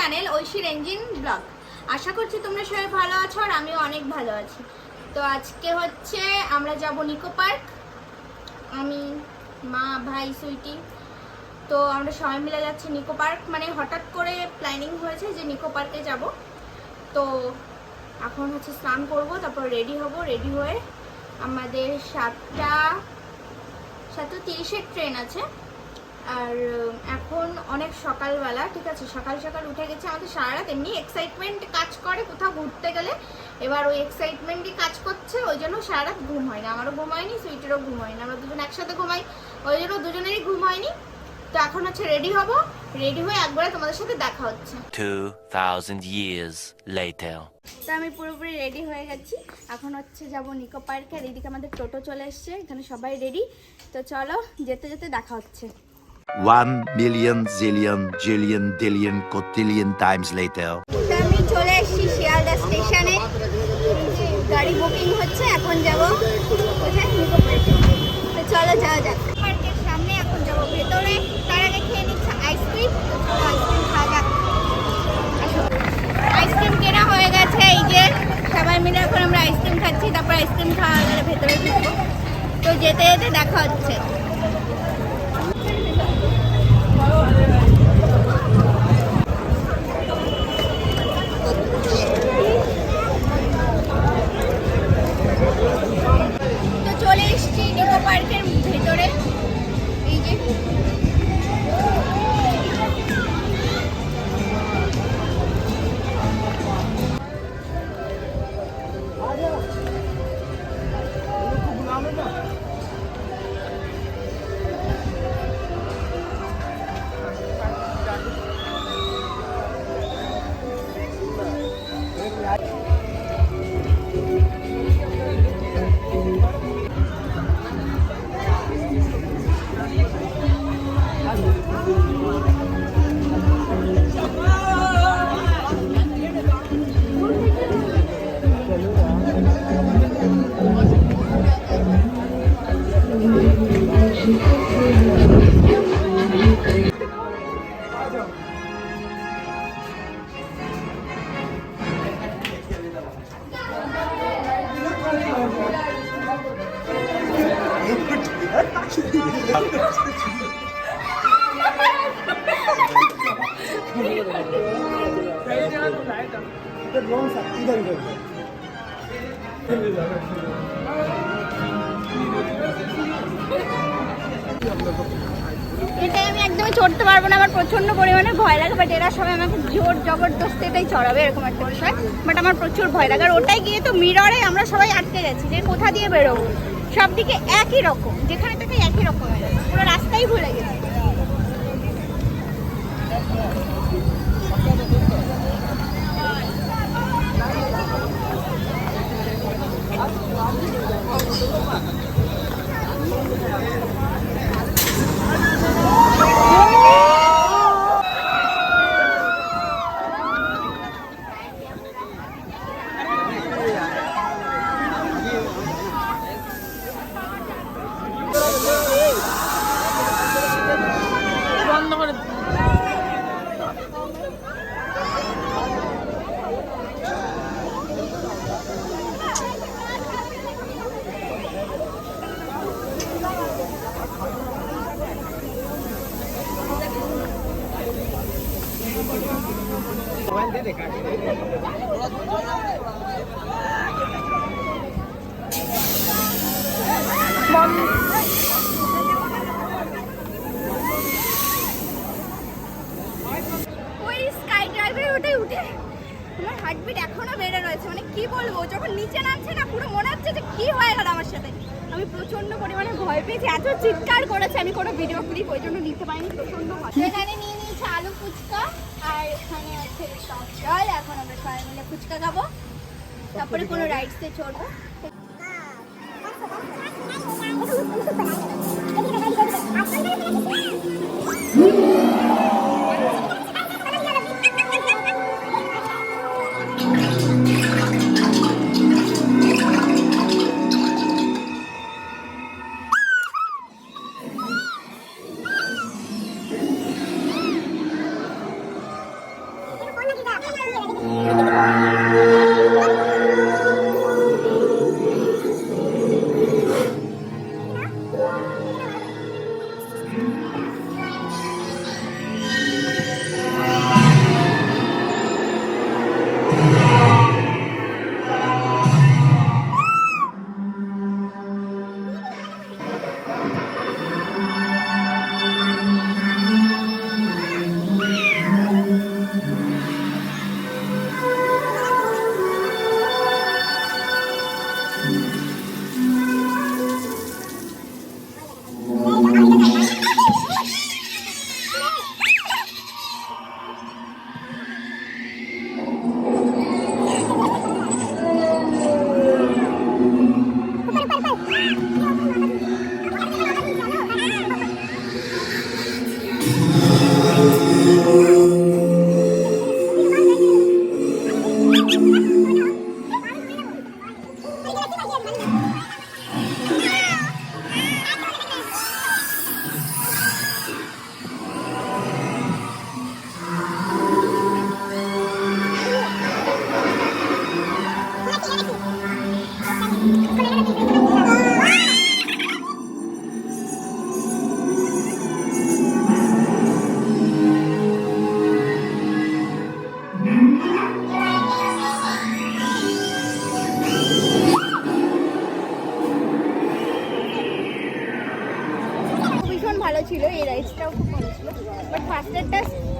Channel ঐশীর engine blog. আশা করছি তোমরা সবাই ভালো আছো আর আমিও অনেক ভালো আছি। তো আজকে হচ্ছে আমরা যাব নিকো পার্ক, আমি, মা, ভাই, সুইটি। তো আমরা সবাই মিলে যাচ্ছি নিকো পার্ক, মানে হঠাৎ করে প্ল্যানিং হয়েছে যে নিকো পার্কে যাব। তো এখন হচ্ছে স্নান করব, তারপর রেডি হব। রেডি হয়ে আমাদের 7:30-এর ট্রেন আছে। আর এখন অনেক সকালবেলা, ঠিক আছে, সকাল সকাল উঠে গেছে। আমাদের সারা রাত এমনি এক্সাইটমেন্ট কাজ করে কোথাও ঘুরতে গেলে, এবার ওই এক্সাইটমেন্টই কাজ করছে, ওই জন্য সারা রাত ঘুম হয় না। আমারও ঘুম হয়নি, সুইটেরও ঘুম হয়নি, আমরা দুজন একসাথে ঘুমাই, ওই জন্য দুজনেরই ঘুম হয়নি। তো এখন হচ্ছে রেডি হব, রেডি হয়ে একবারে তোমাদের সাথে দেখা হচ্ছে 2000 years later. তো আমি পুরোপুরি রেডি হয়ে গেছি, এখন হচ্ছে যাব নিকো পার্কে। আর এইদিকে আমাদের টোটো চলে এসছে, এখানে সবাই রেডি। তো চলো, যেতে যেতে দেখা হচ্ছে। 1,000,000 zillion jillion dillion cotillion times later. তো আমি চলে এসেছি শিয়ালদা স্টেশনে, গাড়ি বুকিং হচ্ছে। এখন যাব কোথায়? নিকো পার্কে। তো চলো যাওয়া যাক। পার্কের সামনে এখন যাব ভেতরে, তার আগে খেয়ে নিচ্ছে আইসক্রিম। আইসক্রিম খাওয়া যাক। আইসক্রিম কেনা হয়ে গেছে, এই যে সবাই মিলে এখন আমরা আইসক্রিম খাচ্ছি। তারপর আইসক্রিম খাওয়া গেলে ভেতরে ঢুকবো। তো যেতে যেতে দেখা হচ্ছে। তো চলে এসেছি নিকো পার্কের ভেতরে, এই যে এটাই আমি একদমই চড়তে পারবো না, আমার প্রচন্ড পরিমাণে ভয় লাগে। বাট এরা সবাই আমাকে জোর জবরদস্তি এটাই চড়াবে, এরকম একটা বিষয়। বাট আমার প্রচুর ভয় লাগে। আর ওটাই গিয়ে তো মিররে আমরা সবাই আটকে গেছি যে কোথা দিয়ে বেরোবো। সব দিকে একই রকম, যেখানে থেকে একই রকম হয়ে গেছে, পুরো রাস্তাই ভুলে গেছে। ওই স্কাই ড্রাইভে উঠে আমার হার্টবিট এখনো বেড়ে রয়েছে। মানে কি বলবো, যখন নিচে নামছে না, পুরো মনে হচ্ছে যে কি হয়ে গেল আমার সাথে। আমি প্রচন্ড পরিমাণে ভয় পেয়েছি, এত চিৎকার করেছে। আমি কোনো ভিডিও ক্লিপ ওই জন্য নিতে পারিনি, প্রচন্ড ভয়। এখানে নিয়ে নিয়েছে আলু ফুচকা, আর এখানে আছে টক ডাল। এখন আমরা সবাই মিলে ফুচকা খাবো, তারপরে কোনো রাইডসে চড়বো।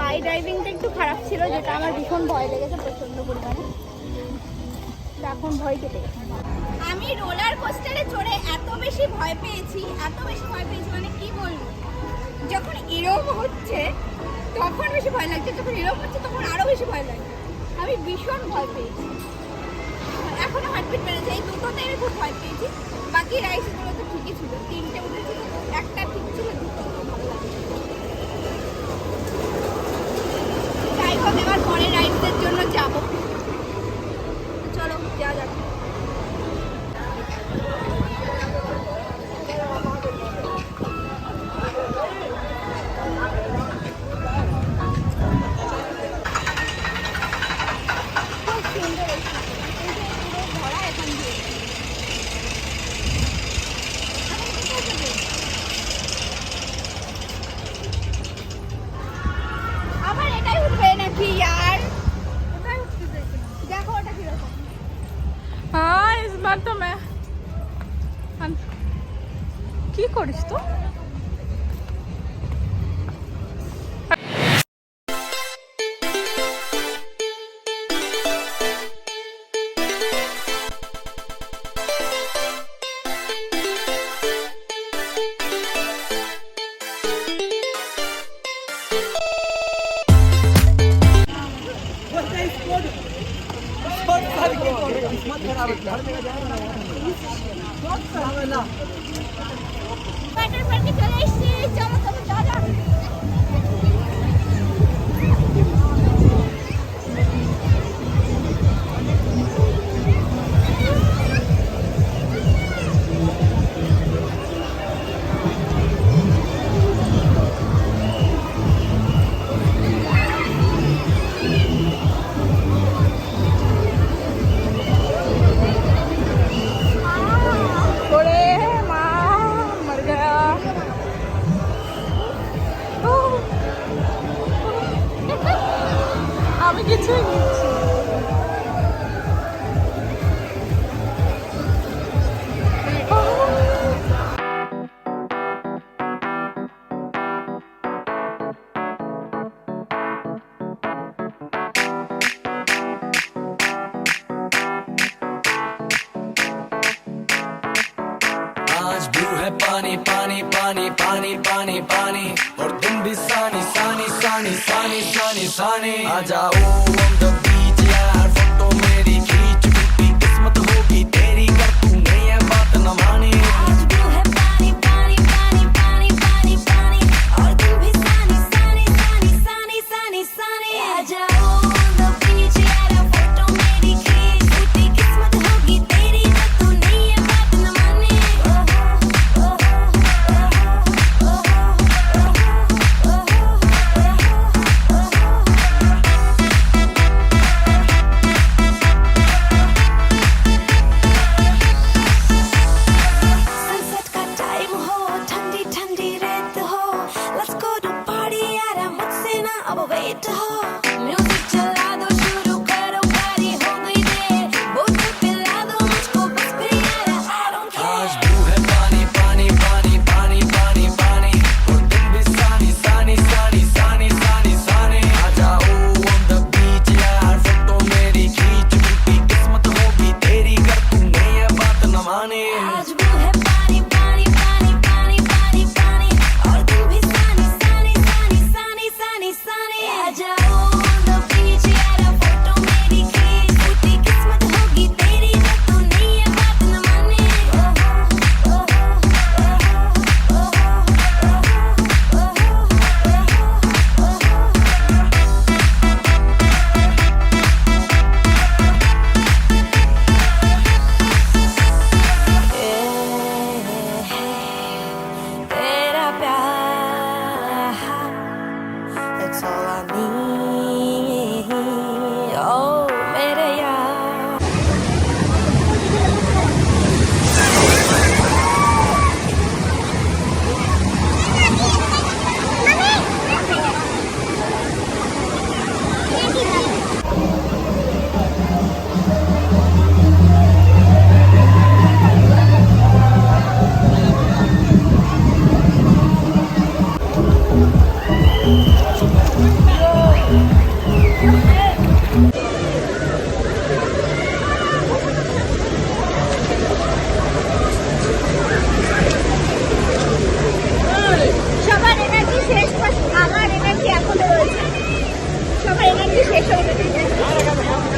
স্কাই ড্রাইভিংটা একটু খারাপ ছিল, যেটা আমার ভীষণ ভয় লেগেছে প্রচন্ড পরিমাণে। তো এখন ভয় কেটে গেছে। আমি রোলার কোস্টারে চড়ে এত বেশি ভয় পেয়েছি মানে কি বলবো, যখন এরম হচ্ছে তখন বেশি ভয় লাগছে, যখন এরম হচ্ছে তখন আরো বেশি ভয় লাগছে। আমি ভীষণ ভয় পেয়েছি, এখনো হার্টবিট বেড়েছে। এই দুটোতে আমি খুব ভয় পেয়েছি। বাকি রাইডসগুলো তো ঠিকই ছিল, 3টে উঠেছিল, একটা ঠিক ছিল, দুটো ভালো লাগছে। যাই হোক, এবার পরের রাইডসের জন্য যাব। চলো যাওয়া যাক। খুব সুন্দর এই পুরো ভরা এখন দিয়ে। আবার এটাই উঠবে নাকি यार? দেখো ওটা কিরকম। हाँ इस बार तो मैं কি করিস তো? वाटर पार्के चले এসেছি, চলো তবে যাওয়া যাক। ওরে মা মর গয়া। আমি কিছুই নিচ্ছি। आज ब्लू है पानी पानी पानी पानी पानी पानी और तुम भी सानी सानी सानी सानी सानी सानी आ जाओ on the beach यार फोटो मेरी खींच टूटी किस्मत होगी तेरी कर तू नहीं है बात न मानी आज ब्लू है पानी पानी पानी पानी पानी पानी और तुम भी सानी सानी सानी सानी सानी सानी आ जाओ on the beach यार फोटो मेरी खींच टूटी किस्मत होगी तेरी ना तू नहीं है बात न माने सनसेट का टाइम हो ठंडी ठंडी रेत हो लेट्स गो टू पार्टी यार मुझसे ना अब वेट हो म्यूजिक चला दो शुरू करो गाड़ी हो गई देर बोतल पिला दो मुझको बस फिर यार आई डोंट आज केयर ब्लू है पानी पानी पानी पानी पानी पानी और तुम भी सानी सानी सानी सानी सानी सानी आ जाओ on the beach यार फोटो मेरी खींच टूटी किस्मत होगी तेरी कर तू नहीं है बात न माने आज ब्लू है पानी पानी पानी पानी पानी पानी और तुम भी सानी सानी सानी सानी सानी सानी आ जाओ on the beach यार फोटो मेरी खींच टूटी किस्मत होगी तेरी ना तू नहीं है बात न माने तेरा प्यार That's all I need Oh मेरे यार ও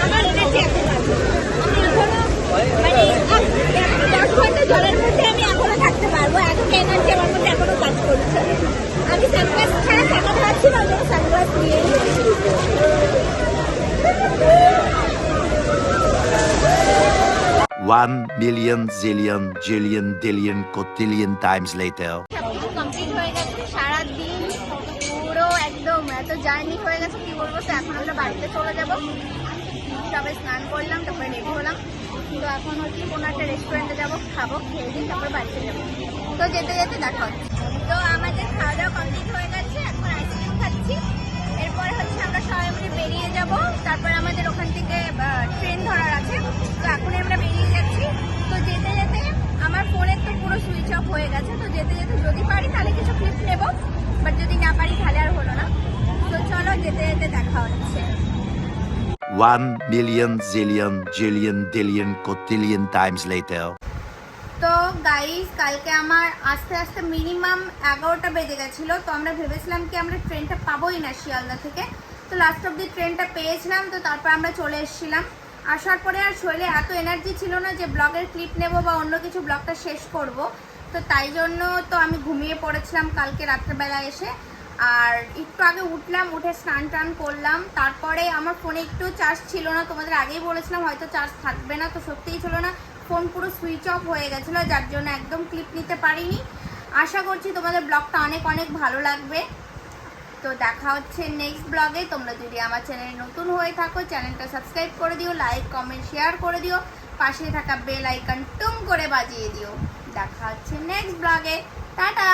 আমার কাছে এখন আছে। আমি এখনো মানে 10 ঘন্টা জলের মধ্যে আমি এখনো থাকতে পারবো, এখন এনার্জি আমার মধ্যে এখনো কাজ করছে। আমি সানগ্লাস ছাড়া থাকতে পারছি না, আমি সানগ্লাস নিয়ে 1,000,000 zillion jillion dillion cotillion times later. সবকিছু কমপ্লিট হয়ে গেছে, সারাদিন পুরো একদম এত জার্নি হয়ে গেছে কি বলবো। তো এখন আমরা বাড়িতে চলে যাব, সবাই স্নান করলাম, তারপরে রেডি হলাম। তো এখন হচ্ছে কোনো একটা রেস্টুরেন্টে যাবো, খাবো, খেয়ে দিই, তারপরে বাড়িতে যাবো। তো যেতে যেতে দেখা হচ্ছে। তো আমাদের খাওয়া দাওয়া কমপ্লিট হয়ে গেছে, এখন আইসক্রিম খাচ্ছি। এরপরে হচ্ছে আমরা সবাই মিলে বেরিয়ে যাব, তারপরে আমাদের ওখান থেকে ট্রেন ধরার আছে। তো এখনই আমরা বেরিয়ে যাচ্ছি। তো যেতে যেতে আমার ফোনের তো পুরো সুইচ অফ হয়ে গেছে। তো যেতে যেতে যদি পারি তাহলে কিছু ক্লিপ নেব, বাট যদি না পারি তাহলে আর হলো না। তো চলো যেতে যেতে দেখা হচ্ছে। 1,000,000 zillion jillion dillion cotillion times later. তো গাইস, কালকে আমার আস্তে আস্তে মিনিমাম 11টা বেজে গেছিলো। তো আমরা ভেবেছিলাম কি আমরা ট্রেনটা পাবোই না শিয়ালদা থেকে। তো লাস্ট অব্দি ট্রেনটা পেয়েছিলাম। তো তারপর আমরা চলে এসেছিলাম। আসার পরে আর শরীরে এত এনার্জি ছিল না যে ব্লগের ক্লিপ নেব বা অন্য কিছু, ব্লগটা শেষ করব। তো তাই জন্য তো আমি ঘুমিয়ে পড়েছিলাম কালকে রাত্রেবেলা এসে। আর একটু আগে উঠলাম, উঠে স্নান টান করলাম। তারপরে আমার ফোনে একটু চার্জ ছিল না, তোমাদের আগেই বলেছিলাম হয়তো চার্জ থাকবে না। তো সত্যিই ছিল না, ফোন পুরো সুইচ অফ হয়ে গেছিলো, যার জন্য একদম ক্লিপ নিতে পারিনি। আশা করছি তোমাদের ব্লগটা অনেক অনেক ভালো লাগবে। তো দেখা হচ্ছে নেক্সট ব্লগে। তোমরা যদি আমার চ্যানেলে নতুন হয়ে থাকো, চ্যানেলটা সাবস্ক্রাইব করে দিও, লাইক কমেন্ট শেয়ার করে দিও, পাশে থাকা বেল আইকন টুম করে বাজিয়ে দিও। দেখা হচ্ছে নেক্সট ব্লগে। টাটা।